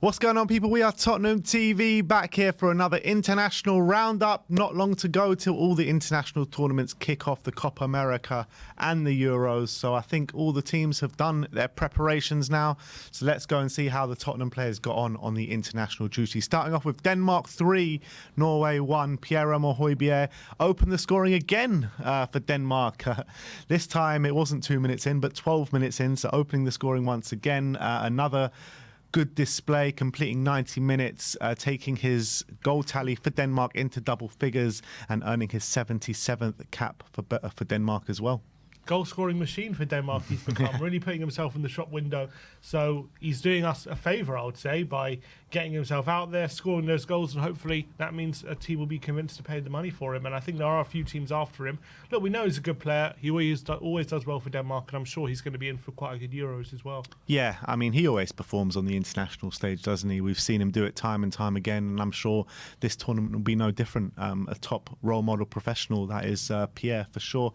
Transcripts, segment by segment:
What's going on, people? We are Tottenham TV, back here for another international roundup. Not long to go till all the international tournaments kick off, the Copa America and the Euros. So I think all the teams have done their preparations now. So let's go and see how the Tottenham players got on the international duty. Starting off with Denmark 3, Norway 1. Pierre-Emile Højbjerg opened the scoring again for Denmark. This time it wasn't 2 minutes in, but 12 minutes in. So opening the scoring once again. Another good display, completing 90 minutes, taking his goal tally for Denmark into double figures and earning his 77th cap for Denmark as well. Goal-scoring machine for Denmark he's become, really putting himself in the shop window. So he's doing us a favour, I would say, by getting himself out there, scoring those goals, and hopefully that means a team will be convinced to pay the money for him. And I think there are a few teams after him. Look, we know he's a good player. He always does well for Denmark, and I'm sure he's going to be in for quite a good Euros as well. Yeah, I mean, he always performs on the international stage, doesn't he? We've seen him do it time and time again, and I'm sure this tournament will be no different. A top role model professional, that is Pierre, for sure.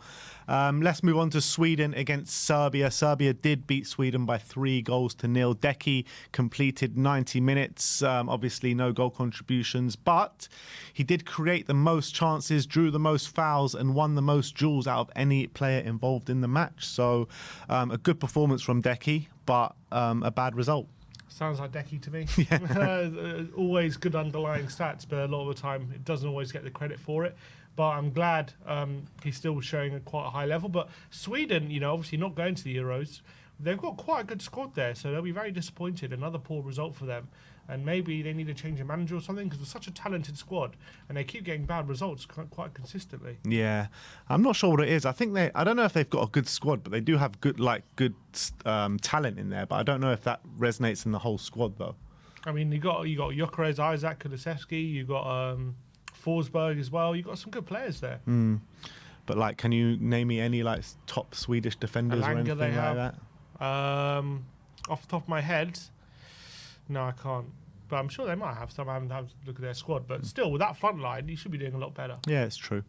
Let's move on to Sweden against Serbia. Serbia did beat Sweden by 3-0. Deki completed 90 minutes. Obviously, no goal contributions, but he did create the most chances, drew the most fouls, and won the most duels out of any player involved in the match. So, a good performance from Deki, but a bad result. Sounds like Deki to me. Yeah. Always good underlying stats, but a lot of the time it doesn't always get the credit for it. But I'm glad he's still showing quite a high level. But Sweden, obviously not going to the Euros, they've got quite a good squad there, so they'll be very disappointed. Another poor result for them. And maybe they need to change a manager or something, because it's such a talented squad and they keep getting bad results quite consistently. Yeah, I'm not sure what it is. I don't know if they've got a good squad, but they do have good talent in there. But I don't know if that resonates in the whole squad though. I mean, you got Gyökeres, Isaac, Kulusevski, you got Forsberg as well. You got some good players there. But can you name me any top Swedish defenders or anything like that? Off the top of my head, no, I can't. But I'm sure they might have some. I haven't had to look at their squad. But still, with that front line, you should be doing a lot better. Yeah, it's true.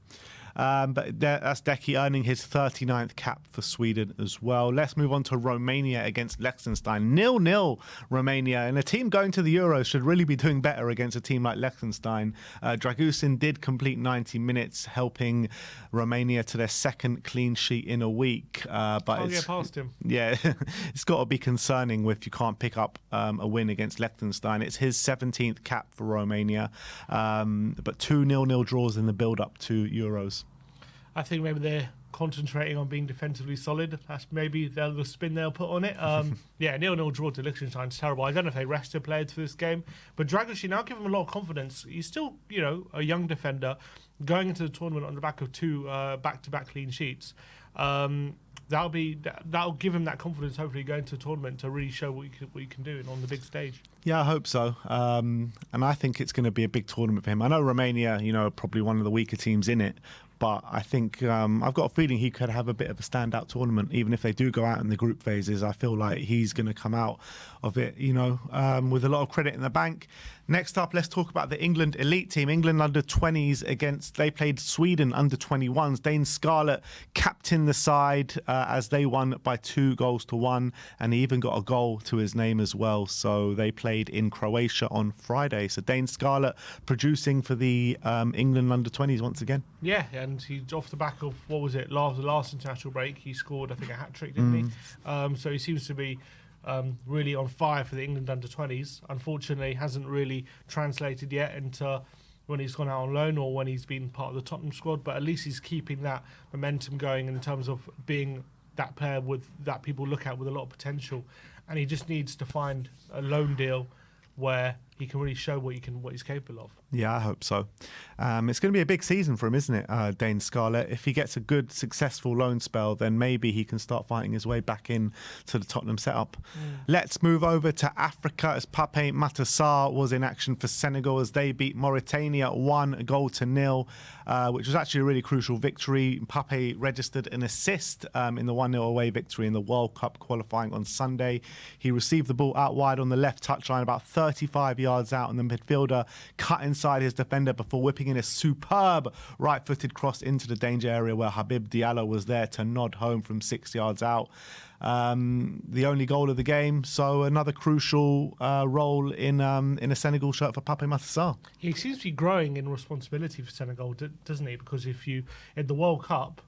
But that's Deki earning his 39th cap for Sweden as well. Let's move on to Romania against Liechtenstein. 0-0 Romania. And a team going to the Euros should really be doing better against a team like Liechtenstein. Dragusin did complete 90 minutes, helping Romania to their second clean sheet in a week. But Can't get past him. Yeah, it's got to be concerning if you can't pick up a win against Liechtenstein. It's his 17th cap for Romania. But 2 0-0 draws in the build-up to Euros. I think maybe they're concentrating on being defensively solid. That's maybe the spin they'll put on it. Yeah, 0-0 draw to Liechtenstein is terrible. I don't know if they rested players for this game, but Dragusin now give him a lot of confidence. He's still, a young defender going into the tournament on the back of 2 back-to-back clean sheets. That'll give him that confidence, hopefully, going to the tournament to really show what you can do on the big stage. Yeah, I hope so. And I think it's going to be a big tournament for him. I know Romania, are probably one of the weaker teams in it, but I think I've got a feeling he could have a bit of a standout tournament. Even if they do go out in the group phases, I feel like he's going to come out of it, with a lot of credit in the bank. Next up, let's talk about the England elite team. England under-20s they played Sweden under-21s. Dane Scarlett captained the side as they won by 2-1, and he even got a goal to his name as well. So they played in Croatia on Friday. So Dane Scarlett producing for the England under-20s once again. Yeah, and he's off the back of, the last international break, he scored, I think, a hat-trick, didn't he? So he seems to be really on fire for the England under-20s. Unfortunately, hasn't really translated yet into when he's gone out on loan or when he's been part of the Tottenham squad, but at least he's keeping that momentum going in terms of being that player that people look at with a lot of potential. And he just needs to find a loan deal where he can really show what he's capable of. Yeah, I hope so. It's going to be a big season for him, isn't it, Dane Scarlett? If he gets a good, successful loan spell, then maybe he can start fighting his way back in to the Tottenham setup. Let's move over to Africa as Pape Matar was in action for Senegal as they beat Mauritania 1-0, which was actually a really crucial victory. Pape registered an assist in the 1-0 away victory in the World Cup qualifying on Sunday. He received the ball out wide on the left touchline, about 35 yards out, and the midfielder cut inside his defender before whipping in a superb right-footed cross into the danger area where Habib Diallo was there to nod home from 6 yards out. The only goal of the game, so another crucial role in a Senegal shirt for Pape Matar. He seems to be growing in responsibility for Senegal, doesn't he? Because if you in the World Cup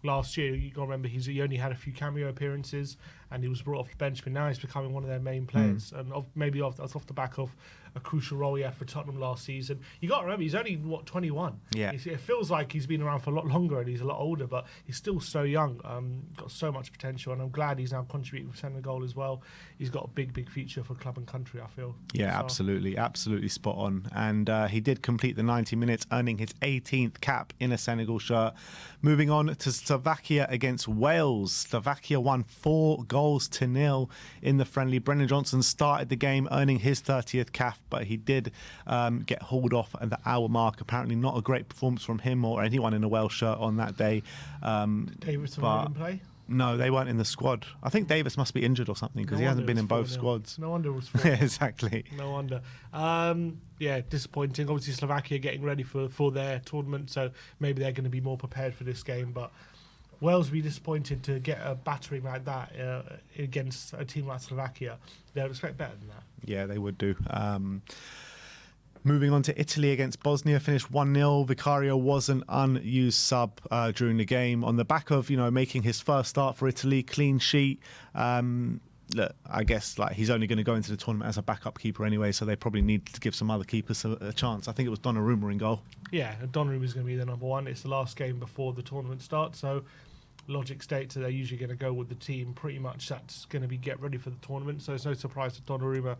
last year, you got to remember he only had a few cameo appearances and he was brought off the bench, but now he's becoming one of their main players, and maybe off the back of a crucial role he had for Tottenham last season. You got to remember he's only 21. Yeah, it feels like he's been around for a lot longer and he's a lot older, but he's still so young. Got so much potential, and I'm glad he's now contributing for Senegal as well. He's got a big future for club and country, I feel. Yeah, so. absolutely spot on. And he did complete the 90 minutes, earning his 18th cap in a Senegal shirt. Moving on to Slovakia against Wales. Slovakia won 4-0 in the friendly. Brennan Johnson started the game, earning his 30th cap, but he did get hauled off at the hour mark. Apparently not a great performance from him or anyone in a Welsh shirt on that day. Davis didn't play? No, they weren't in the squad. I think Davis must be injured or something because he hasn't been in both squads. No wonder it was 4-0. Exactly. No wonder. Yeah, disappointing. Obviously, Slovakia getting ready for their tournament, so maybe they're going to be more prepared for this game. But Wales will be disappointed to get a battering like that against a team like Slovakia. They would expect better than that. Yeah, they would do. Moving on to Italy against Bosnia, finished 1-0. Vicario was an unused sub during the game on the back of, making his first start for Italy, clean sheet. Look, I guess he's only going to go into the tournament as a backup keeper anyway, so they probably need to give some other keepers a chance. I think it was Donnarumma in goal. Yeah, Donnarumma is going to be the number one. It's the last game before the tournament starts, so logic states that they're usually going to go with the team pretty much that's going to be get ready for the tournament. So it's no surprise that Donnarumma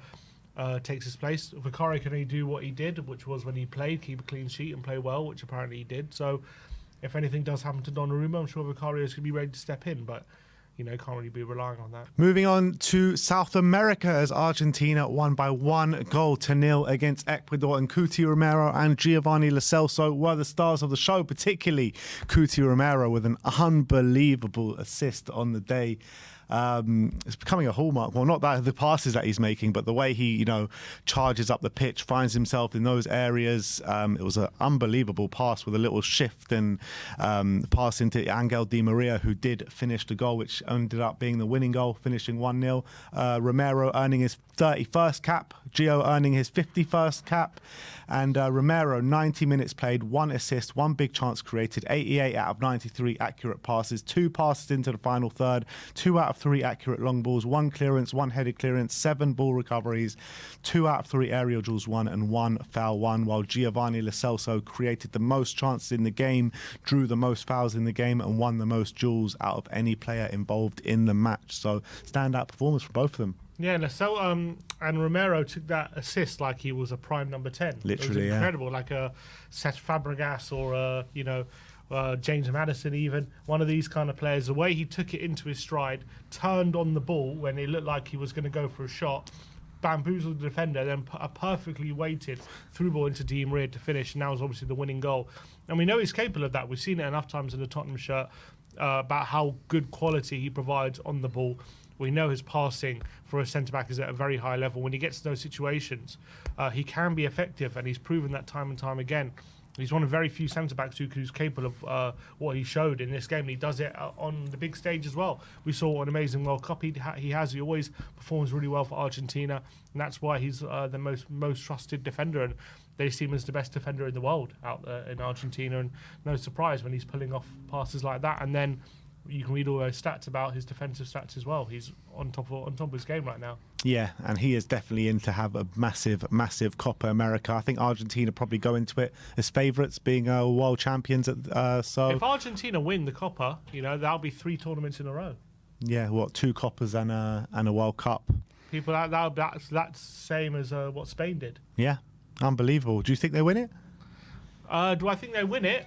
takes his place. Vicario can only do what he did, which was when he played, keep a clean sheet and play well, which apparently he did. So if anything does happen to Donnarumma, I'm sure Vicario is going to be ready to step in, but can't really be relying on that. Moving on to South America as Argentina won by 1-0 against Ecuador, and Cuti Romero and Giovanni Lo Celso were the stars of the show, particularly Cuti Romero with an unbelievable assist on the day. It's becoming a hallmark. Well, not that the passes that he's making, but the way he, charges up the pitch, finds himself in those areas. It was an unbelievable pass with a little shift and pass into Angel Di Maria, who did finish the goal, which ended up being the winning goal, finishing 1-0. Romero earning his 31st cap, Gio earning his 51st cap, and Romero, 90 minutes played, 1 assist, 1 big chance created, 88 out of 93 accurate passes, 2 passes into the final third, 2 out of 3 accurate long balls, 1 clearance, 1 headed clearance, 7 ball recoveries, 2 out of 3 aerial duels won, and 1 foul won, while Giovanni Lo Celso created the most chances in the game, drew the most fouls in the game, and won the most duels out of any player involved in the match. So standout performance for both of them. Yeah, and Romero took that assist like he was a prime number 10. Literally, it was incredible, like a Cesc Fabregas or James Maddison, even one of these kind of players. The way he took it into his stride, turned on the ball when it looked like he was going to go for a shot, bamboozled the defender, then a perfectly weighted through ball into Di Maria to finish, and that was obviously the winning goal. And we know he's capable of that. We've seen it enough times in the Tottenham shirt about how good quality he provides on the ball. We know his passing for a centre-back is at a very high level. When he gets to those situations, he can be effective, and he's proven that time and time again. He's one of very few centre-backs who's capable of what he showed in this game. And he does it on the big stage as well. We saw an amazing World Cup he always performs really well for Argentina, and that's why he's the most trusted defender. And they see him as the best defender in the world out there in Argentina. And no surprise when he's pulling off passes like that. And then you can read all those stats about his defensive stats as well. He's on top of his game right now. Yeah, and he is definitely in to have a massive Copa America. I think Argentina probably go into it as favourites, being world champions. So if Argentina win the Copa, that'll be 3 tournaments in a row. Yeah, 2 Copas and a World Cup. People that's same as what Spain did. Yeah, unbelievable. Do you think they win it? Do I think they win it?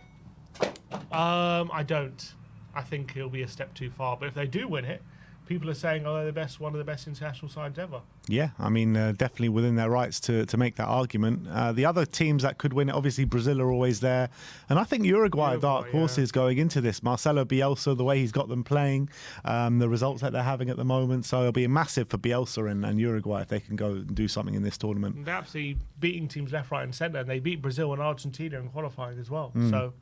I don't. I think it'll be a step too far. But if they do win it, people are saying, oh, they're one of the best international sides ever. Yeah, I mean, definitely within their rights to make that argument. The other teams that could win it, obviously Brazil are always there. And I think Uruguay are dark horses going into this. Marcelo Bielsa, the way he's got them playing, the results that they're having at the moment. So it'll be massive for Bielsa and Uruguay if they can go and do something in this tournament. They're absolutely beating teams left, right and centre. And they beat Brazil and Argentina in qualifying as well. So...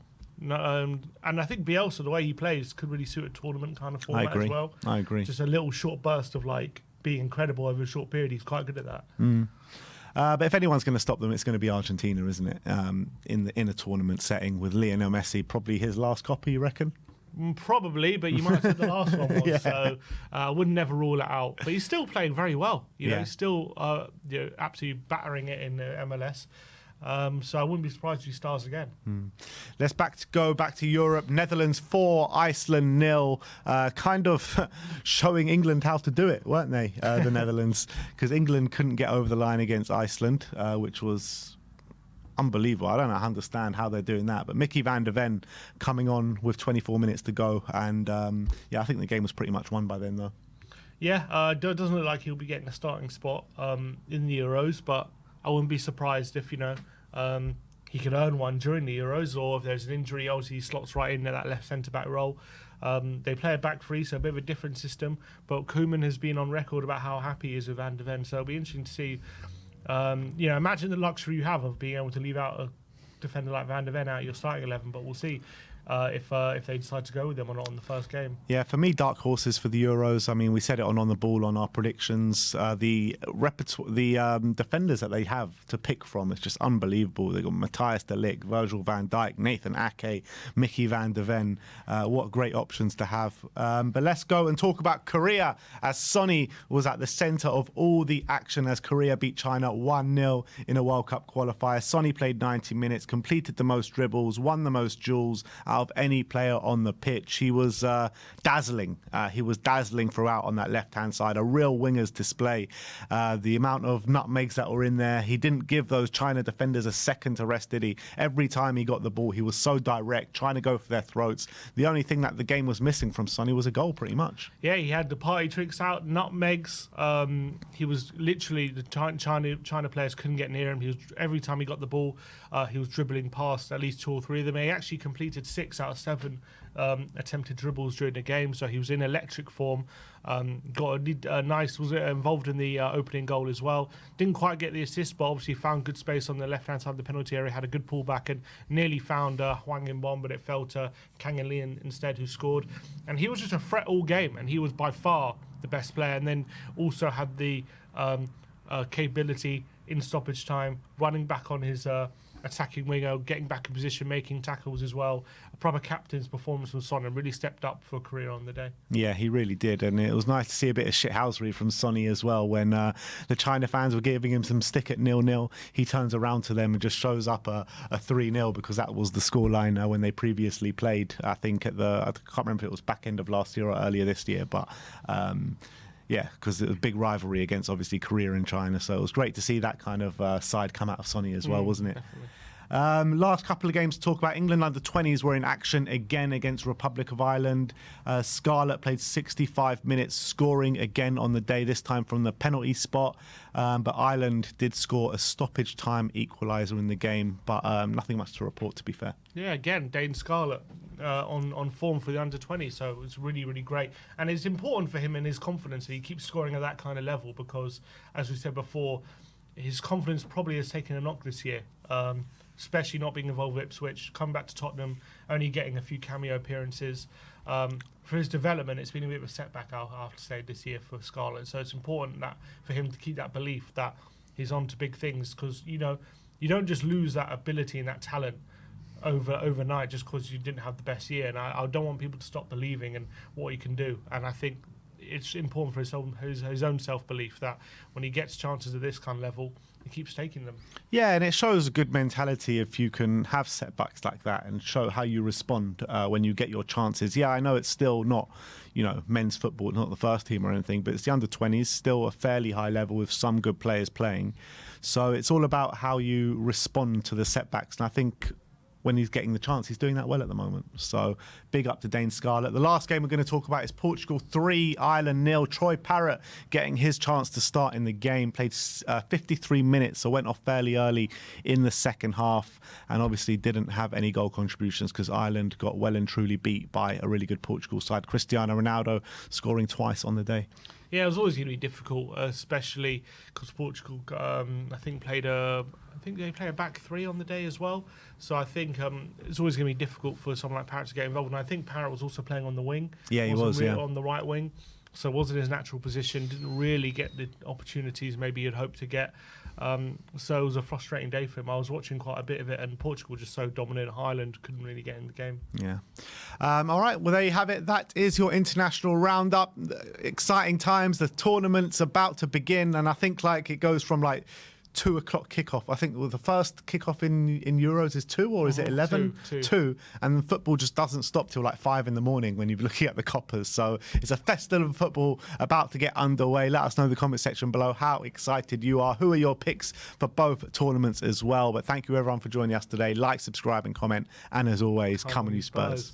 and I think Bielsa, the way he plays, could really suit a tournament kind of format as well. I agree. Just a little short burst of like being incredible over a short period. He's quite good at that. But if anyone's going to stop them, it's going to be Argentina, isn't it? In a tournament setting with Lionel Messi, probably his last copy, you reckon? Probably, but you might have said the last one was. Yeah. So I would never rule it out. But he's still playing very well. You know, he's still absolutely battering it in MLS. So I wouldn't be surprised if he stars again. Let's go back to Europe. Netherlands 4, Iceland 0. Kind of showing England how to do it, weren't they? The Netherlands, because England couldn't get over the line against Iceland, which was unbelievable. I don't understand how they're doing that. But Mickey van der Ven coming on with 24 minutes to go, and I think the game was pretty much won by then, though. Yeah, it doesn't look like he'll be getting a starting spot in the Euros, but I wouldn't be surprised if, he could earn one during the Euros, or if there's an injury, obviously he slots right in that left centre-back role. They play a back three, so a bit of a different system, but Koeman has been on record about how happy he is with Van der Ven, so it'll be interesting to see. Imagine the luxury you have of being able to leave out a defender like Van der Ven out your starting 11, but we'll see if they decide to go with them or not on the first game. Yeah, for me, dark horses for the Euros. I mean, we said it on the ball on our predictions. The defenders that they have to pick from is just unbelievable. They've got Matthijs de Ligt, Virgil van Dijk, Nathan Ake, Mickey van der Ven. What great options to have. But let's go and talk about Korea, as Sonny was at the centre of all the action as Korea beat China 1-0 in a World Cup qualifier. Sonny played 90 minutes, completed the most dribbles, won the most duels out of any player on the pitch. He was dazzling. He was dazzling throughout on that left-hand side. A real winger's display. The amount of nutmegs that were in there. He didn't give those China defenders a second to rest, did he? Every time he got the ball, he was so direct, trying to go for their throats. The only thing that the game was missing from Sonny was a goal, pretty much. Yeah, he had the party tricks out, nutmegs. He was literally, the China players couldn't get near him. Every time he got the ball, he was dribbling past at least 2 or 3 of them. He actually completed 6 out of 7 attempted dribbles during the game, so he was in electric form. Got a nice, was involved in the opening goal as well. Didn't quite get the assist, but obviously found good space on the left-hand side of the penalty area, had a good pullback and nearly found Hwang In-bom, but it fell to Kang In-lee instead, who scored. And he was just a threat all game, and he was by far the best player, and then also had the capability in stoppage time, running back on his attacking winger, getting back in position, making tackles as well. A proper captain's performance from Sonny, really stepped up for a career on the day. Yeah, he really did, and it was nice to see a bit of shithousery from Sonny as well. When the China fans were giving him some stick at 0-0, he turns around to them and just shows up a 3-0, because that was the scoreline when they previously played. I think I can't remember if it was back end of last year or earlier this year, but yeah, because it was a big rivalry against, obviously, Korea and China. So it was great to see that kind of side come out of Sonny as well, wasn't it? Definitely. Last couple of games to talk about. England under-20s were in action again against Republic of Ireland. Scarlett played 65 minutes, scoring again on the day, this time from the penalty spot. But Ireland did score a stoppage time equaliser in the game, but nothing much to report, to be fair. Yeah, again, Dane Scarlett on form for the under-20, so it was really, really great. And it's important for him and his confidence that he keeps scoring at that kind of level, because, as we said before, his confidence probably has taken a knock this year. Especially not being involved with Ipswich, coming back to Tottenham, only getting a few cameo appearances. For his development, it's been a bit of a setback, I'll have to say, this year for Scarlett. So it's important that for him to keep that belief that he's on to big things, because, you don't just lose that ability and that talent overnight just because you didn't have the best year. And I don't want people to stop believing in what he can do. And I think it's important for his own self-belief that when he gets chances at this kind of level, he keeps taking them. Yeah, and it shows a good mentality if you can have setbacks like that and show how you respond when you get your chances. Yeah, I know it's still not, men's football, not the first team or anything, but it's the under-20s, still a fairly high level with some good players playing. So it's all about how you respond to the setbacks. And I think when he's getting the chance. He's doing that well at the moment. So big up to Dane Scarlett. The last game we're going to talk about is Portugal 3, Ireland 0. Troy Parrott getting his chance to start in the game. Played 53 minutes, so went off fairly early in the second half, and obviously didn't have any goal contributions because Ireland got well and truly beat by a really good Portugal side. Cristiano Ronaldo scoring twice on the day. Yeah, it was always going to be difficult, especially because Portugal, I think they play a back three on the day as well. So I think it's always going to be difficult for someone like Parrott to get involved. And I think Parrott was also playing on the wing. Yeah, he was, yeah. On the right wing. So wasn't his natural position, didn't really get the opportunities maybe he'd hoped to get. So it was a frustrating day for him. I was watching quite a bit of it, and Portugal just so dominant. Ireland couldn't really get in the game. Yeah. All right. Well, there you have it. That is your international roundup. Exciting times. The tournament's about to begin, and I think it goes from 2 o'clock kickoff. I think the first kickoff in Euros is 2, or is it 11? 2. And football just doesn't stop till 5 in the morning when you're looking at the coppers. So it's a festival of football about to get underway. Let us know in the comment section below how excited you are. Who are your picks for both tournaments as well? But thank you everyone for joining us today. Like, subscribe and comment. And as always, come on you Spurs.